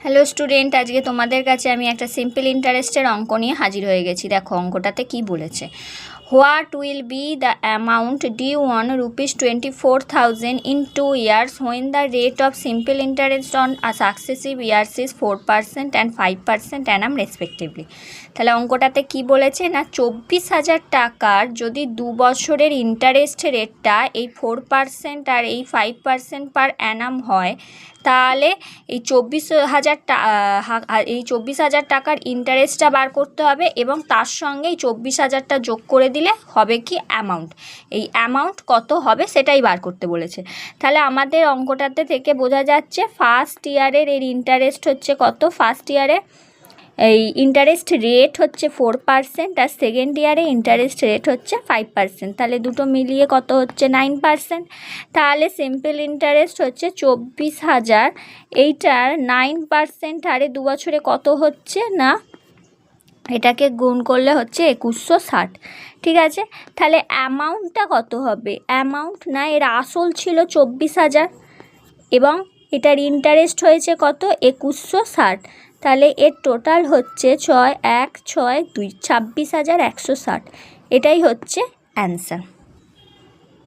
Hello student, আজকে তোমাদের কাছে আমি একটা সিম্পল ইন্টারেস্টের অঙ্ক নিয়ে হাজির হয়ে গেছি। দেখো অঙ্কটাতে কি বলেছে। What will be the amount due on ₹24,000 in 2 years when the rate of simple interest on successive years is 4% and 5% annum respectively। তাহলে অঙ্কটাতে কি বলেছে না, 24,000 টাকার যদি 2 বছরের ইন্টারেস্ট রেটটা এই 4% আর এই 5% পার অ্যানাম হয়, তাহলে এই 24,000 টাকার ইন্টারেস্টটা বার করতে হবে এবং তার সঙ্গে এই 24,000টা যোগ করে দিলে হবে কি অ্যামাউন্ট। এই অ্যামাউন্ট কত হবে সেটাই বার করতে বলেছে। তাহলে আমাদের অঙ্কটাতে থেকে বোঝা যাচ্ছে ফার্স্ট ইয়ারের এর ইন্টারেস্ট হচ্ছে কত। ফার্স্ট ইয়ারে এই ইন্টারেস্ট রেট হচ্ছে 4% আর সেকেন্ড ইয়ারে ইন্টারেস্ট রেট হচ্ছে 5%। তাহলে দুটো মিলিয়ে কত হচ্ছে 9%। তাহলে সিম্পল ইন্টারেস্ট হচ্ছে 24,000, এইটার 9% হারে 2 বছরে কত হচ্ছে না, এটাকে গুণ করলে হচ্ছে 2160। ঠিক আছে, তাহলে অ্যামাউন্টটা কত হবে। অ্যামাউন্ট না, এর আসল ছিল 24,000 এবং এটার ইন্টারেস্ট হয়েছে কত 2160। তাহলে এর টোটাল হচ্ছে 6,1,6,2 26,160। এটাই হচ্ছে অ্যান্সার।